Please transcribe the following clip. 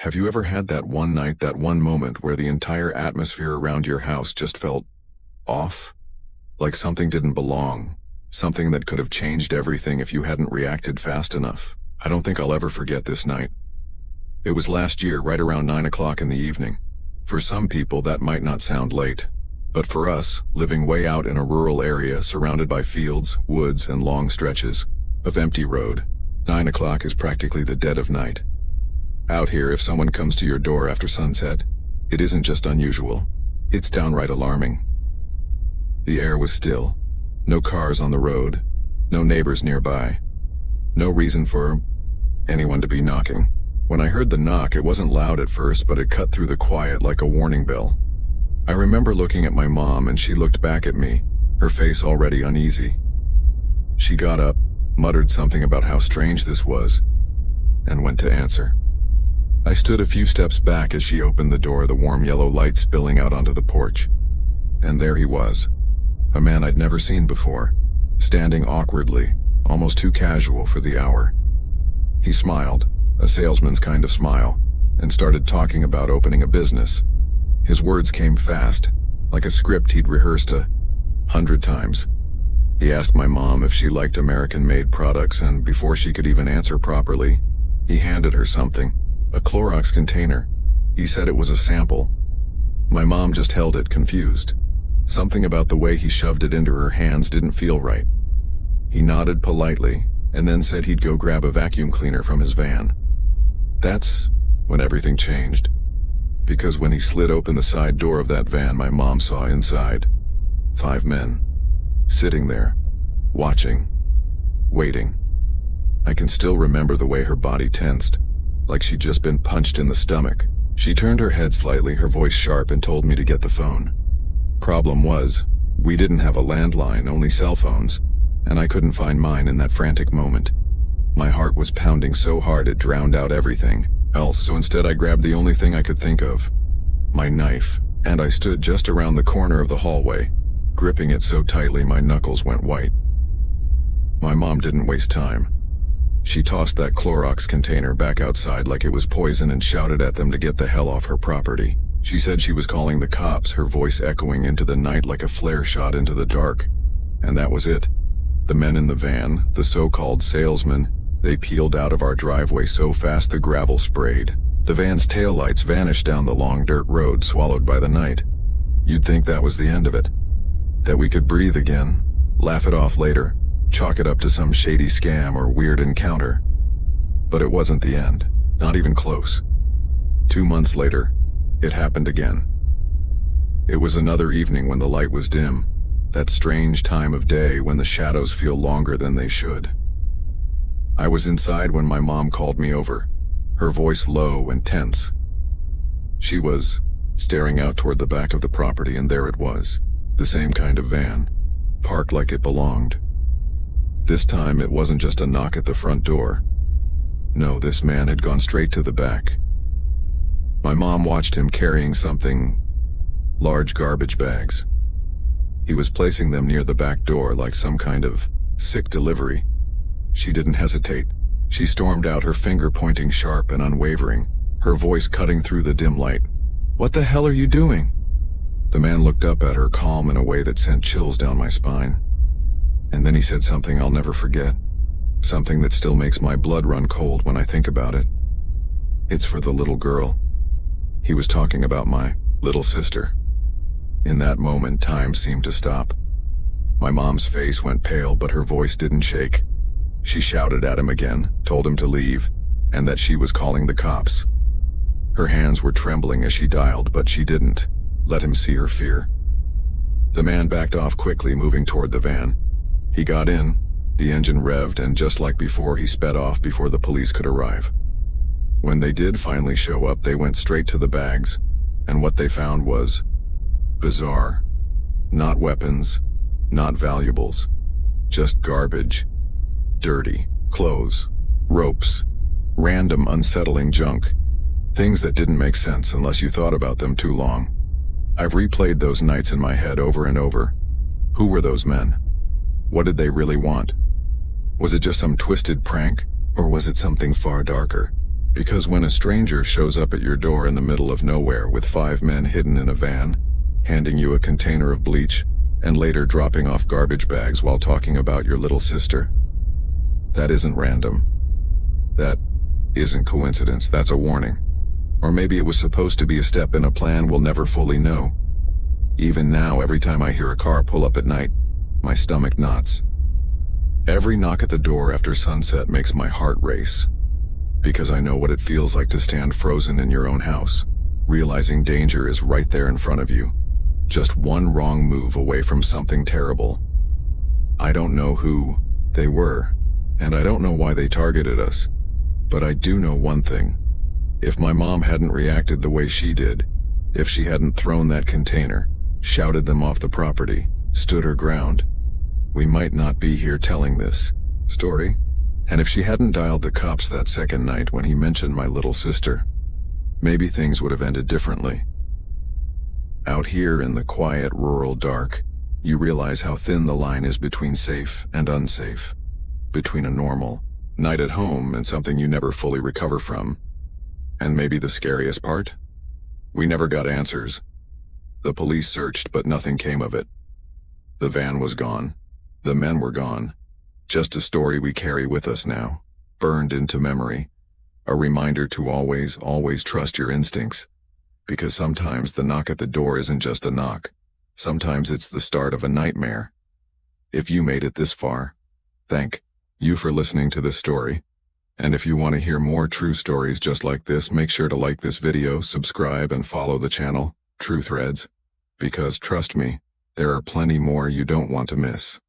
Have you ever had that one night, that one moment where the entire atmosphere around your house just felt off? Like something didn't belong, something that could have changed everything if you hadn't reacted fast enough. I don't think I'll ever forget this night. It was last year, right around 9 o'clock in the evening. For some people that might not sound late, but for us, living way out in a rural area surrounded by fields, woods, and long stretches of empty road, 9 o'clock is practically the dead of night. Out here, if someone comes to your door after sunset, it isn't just unusual, it's downright alarming. The air was still. No cars on the road, no neighbors nearby. No reason for anyone to be knocking. When I heard the knock, it wasn't loud at first, but it cut through the quiet like a warning bell. I remember looking at my mom, and she looked back at me, her face already uneasy. She got up, muttered something about how strange this was, and went to answer. I stood a few steps back as she opened the door, the warm yellow light spilling out onto the porch. And there he was, a man I'd never seen before, standing awkwardly, almost too casual for the hour. He smiled, a salesman's kind of smile, and started talking about opening a business. His words came fast, like a script he'd rehearsed 100 times. He asked my mom if she liked American-made products, and before she could even answer properly, he handed her something. A Clorox container. He said it was a sample. My mom just held it, confused. Something about the way he shoved it into her hands didn't feel right. He nodded politely, and then said he'd go grab a vacuum cleaner from his van. That's when everything changed. Because when he slid open the side door of that van, my mom saw inside 5 men, sitting there, watching, waiting. I can still remember the way her body tensed, like she'd just been punched in the stomach. She turned her head slightly, her voice sharp, and told me to get the phone. Problem was, we didn't have a landline, only cell phones, and I couldn't find mine in that frantic moment. My heart was pounding so hard it drowned out everything else, so instead I grabbed the only thing I could think of, my knife, and I stood just around the corner of the hallway, gripping it so tightly my knuckles went white. My mom didn't waste time. She tossed that Clorox container back outside like it was poison and shouted at them to get the hell off her property. She said she was calling the cops, her voice echoing into the night like a flare shot into the dark. And that was it. The men in the van, the so-called salesmen, they peeled out of our driveway so fast the gravel sprayed. The van's taillights vanished down the long dirt road, swallowed by the night. You'd think that was the end of it. That we could breathe again, laugh it off later, chalk it up to some shady scam or weird encounter. But it wasn't the end, not even close. 2 months later, it happened again. It was another evening when the light was dim, that strange time of day when the shadows feel longer than they should. I was inside when my mom called me over, her voice low and tense. She was staring out toward the back of the property, and there it was, the same kind of van, parked like it belonged. This time it wasn't just a knock at the front door. No, this man had gone straight to the back. My mom watched him carrying something, large garbage bags. He was placing them near the back door like some kind of sick delivery. She didn't hesitate. She stormed out, her finger pointing sharp and unwavering, her voice cutting through the dim light. "What the hell are you doing?" The man looked up at her, calm in a way that sent chills down my spine. And then he said something I'll never forget. Something that still makes my blood run cold when I think about it. "It's for the little girl." He was talking about my little sister. In that moment, time seemed to stop. My mom's face went pale, but her voice didn't shake. She shouted at him again, told him to leave, and that she was calling the cops. Her hands were trembling as she dialed, but she didn't let him see her fear. The man backed off quickly, moving toward the van. He got in, the engine revved, and just like before, he sped off before the police could arrive. When they did finally show up, they went straight to the bags, and what they found was bizarre. Not weapons, not valuables, just garbage, dirty clothes, ropes, random unsettling junk. Things that didn't make sense unless you thought about them too long. I've replayed those nights in my head over and over. Who were those men? What did they really want? Was it just some twisted prank, or was it something far darker? Because when a stranger shows up at your door in the middle of nowhere with 5 men hidden in a van, handing you a container of bleach, and later dropping off garbage bags while talking about your little sister, that isn't random. That isn't coincidence, that's a warning. Or maybe it was supposed to be a step in a plan we'll never fully know. Even now, every time I hear a car pull up at night, my stomach knots. Every knock at the door after sunset makes my heart race. Because I know what it feels like to stand frozen in your own house, realizing danger is right there in front of you. Just one wrong move away from something terrible. I don't know who they were, and I don't know why they targeted us. But I do know one thing. If my mom hadn't reacted the way she did, if she hadn't thrown that container, shouted them off the property, stood her ground, we might not be here telling this story. And if she hadn't dialed the cops that second night when he mentioned my little sister, maybe things would have ended differently. Out here in the quiet rural dark, you realize how thin the line is between safe and unsafe, between a normal night at home and something you never fully recover from. And maybe the scariest part? We never got answers. The police searched, but nothing came of it. The van was gone. The men were gone. Just a story we carry with us now, burned into memory. A reminder to always, always trust your instincts. Because sometimes the knock at the door isn't just a knock. Sometimes it's the start of a nightmare. If you made it this far, thank you for listening to this story. And if you want to hear more true stories just like this, make sure to like this video, subscribe, and follow the channel, True Threads. Because trust me, there are plenty more you don't want to miss.